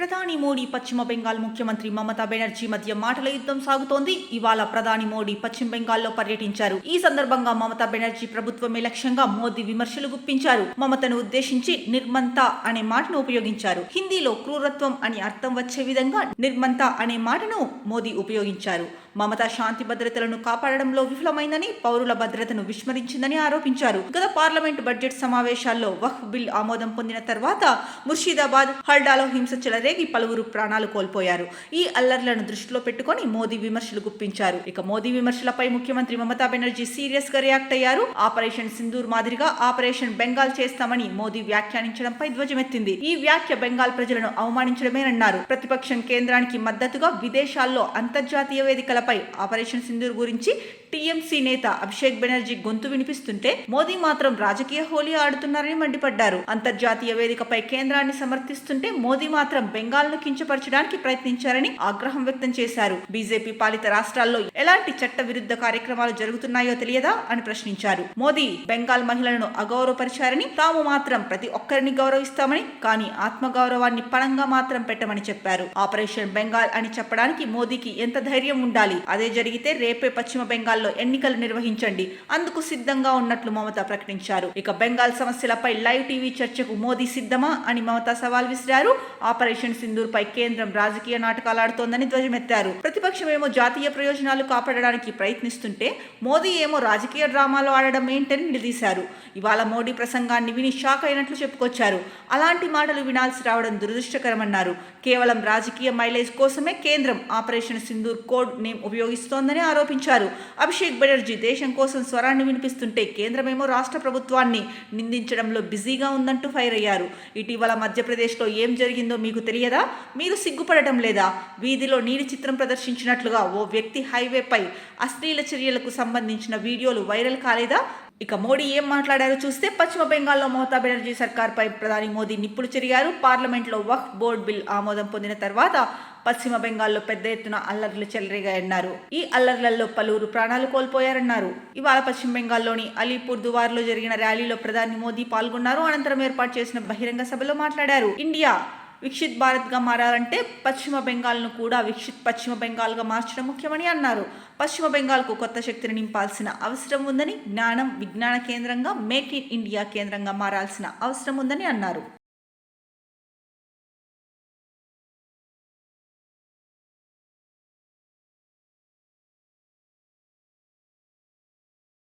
ప్రధాని మోడీ పశ్చిమ బెంగాల్ ముఖ్యమంత్రి మమతా బెనర్జీ మధ్య మాటల యుద్ధం సాగుతోంది. ఇవాళ ప్రధాని మోడీ పశ్చిమ బెంగాల్లో పర్యటించారు. ఈ సందర్భంగా మమతా బెనర్జీ ప్రభుత్వమే లక్ష్యంగా మోదీ విమర్శలు గుప్పించారు. మమతను ఉద్దేశించి నిర్మంత అనే మాటను ఉపయోగించారు. హిందీలో క్రూరత్వం అని అర్థం వచ్చే విధంగా నిర్మంత అనే మాటను మోదీ ఉపయోగించారు. మమత శాంతి భద్రతలను కాపాడడంలో విఫలమైందని, పౌరుల భద్రతను విస్మరించిందని ఆరోపించారు. గత పార్లమెంట్ బడ్జెట్ సమావేశాల్లో వక్ఫ్ బిల్ ఆమోదం పొందిన తర్వాత ముర్షిదాబాద్, హల్డాలో హింస చెలరేగి పలువురు ప్రాణాలు కోల్పోయారు. ఈ అల్లర్లను దృష్టిలో పెట్టుకుని మోదీ విమర్శలు గుప్పించారు. ఇక మోదీ విమర్శలపై ముఖ్యమంత్రి మమతా బెనర్జీ సీరియస్ గా రియాక్ట్ అయ్యారు. ఆపరేషన్ సింధూర్ మాదిరిగా ఆపరేషన్ బెంగాల్ చేస్తామని మోదీ వ్యాఖ్యానించడంపై ధ్వజమెత్తింది. ఈ వ్యాఖ్య బెంగాల్ ప్రజలను అవమానించడమేనన్నారు. ప్రతిపక్షం కేంద్రానికి మద్దతుగా విదేశాల్లో అంతర్జాతీయ వేదికలపై ఆపరేషన్ సింధూర్ గురించి టీఎంసీ నేత అభిషేక్ బెనర్జీ గొంతు వినిపిస్తుంటే మోదీ మాత్రం రాజకీయ హోలీ ఆడుతున్నారని మండిపడ్డారు. అంతర్జాతీయ వేదికపై కేంద్రాన్ని సమర్థిస్తుంటే మోదీ మాత్రం బెంగాల్ను కించపరచడానికి ప్రయత్నించారని ఆగ్రహం వ్యక్తం చేశారు. బీజేపీ పాలిత రాష్ట్రాల్లో ఎలాంటి చట్ట విరుద్ధ కార్యక్రమాలు జరుగుతున్నాయో తెలియదా అని ప్రశ్నించారు. మోదీ బెంగాల్ మహిళలను అగౌరవపరిచారని, తాము మాత్రం ప్రతి ఒక్కరిని గౌరవిస్తామని, కానీ ఆత్మగౌరవాన్ని పణంగా మాత్రం పెట్టమని చెప్పారు. ఆపరేషన్ బెంగాల్ అని చెప్పడానికి మోదీకి ఎంత ధైర్యం ఉండాలి? అదే జరిగితే రేపే పశ్చిమ బెంగాల్లో ఎన్నికలు నిర్వహించండి, అందుకు సిద్ధంగా ఉన్నట్లు మమత ప్రకటించారు. ఇక బెంగాల్ సమస్యలపై లైవ్ టీవీ చర్చకు మోదీ సిద్ధమా అని మమత సవాల్ విసిరారు. ఆపరేషన్ సింధూర్ పై కేంద్రం రాజకీయ నాటకాలు ఆడుతోందని ధ్వజమెత్తారు. ప్రతిపక్షమేమో జాతీయ ప్రయోజనాలు కాపాడడానికి ప్రయత్నిస్తుంటే మోదీ ఏమో రాజకీయ డ్రామాలు ఆడడం ఏంటని నిలదీశారు. ఇవాళ మోడీ ప్రసంగాన్ని విని షాక్ అయినట్లు చెప్పుకొచ్చారు. అలాంటి మాటలు వినాల్సి రావడం దురదృష్టకరమన్నారు. కేవలం రాజకీయ మైలేజ్ కోసమే కేంద్రం ఆపరేషన్ సింధూర్ కోడ్ నేమ్ ఉపయోగిస్తోందని ఆరోపించారు. అభిషేక్ బెనర్జీ దేశం కోసం స్వరాన్ని వినిపిస్తుంటే కేంద్రమేమో రాష్ట్ర ప్రభుత్వాన్ని నిందించడంలో బిజీగా ఉందంటూ ఫైర్ అయ్యారు. ఇటీవల మధ్యప్రదేశ్లో ఏం జరిగిందో మీకు తెలియదా? మీరు సిగ్గుపడటం లేదా? వీధిలో నీలి చిత్రం ప్రదర్శించినట్లుగా ఓ వ్యక్తి హైవేపై అశ్లీల చర్యలకు సంబంధించిన వీడియోలు వైరల్ కాలేదా? ఇక మోడీ ఏం మాట్లాడారో చూస్తే, పశ్చిమ బెంగాల్లో మమతా బెనర్జీ సర్కార్పై ప్రధాని మోదీ నిప్పులు చెరిగారు. పార్లమెంట్లో వక్ఫ్ బోర్డు బిల్ ఆమోదం పొందిన తర్వాత పశ్చిమ బెంగాల్లో పెద్ద ఎత్తున అల్లర్లు చెలరేగాయన్నారు. ఈ అల్లర్లలో పలువురు ప్రాణాలు కోల్పోయారన్నారు. ఇవాళ పశ్చిమ బెంగాల్లోని అలీపూర్ దువార్లో జరిగిన ర్యాలీలో ప్రధాని మోదీ పాల్గొన్నారు. అనంతరం ఏర్పాటు చేసిన బహిరంగ సభలో మాట్లాడారు. ఇండియా వికసిత్ భారత్గా మారాలంటే పశ్చిమ బెంగాల్ను కూడా వికసిత్ పశ్చిమ బెంగాల్గా మార్చడం ముఖ్యమని అన్నారు. పశ్చిమ బెంగాల్కు కొత్త శక్తిని నింపాల్సిన అవసరం ఉందని, జ్ఞానం, విజ్ఞాన కేంద్రంగా మేక్ ఇన్ ఇండియా కేంద్రంగా మారాల్సిన అవసరం ఉందని అన్నారు.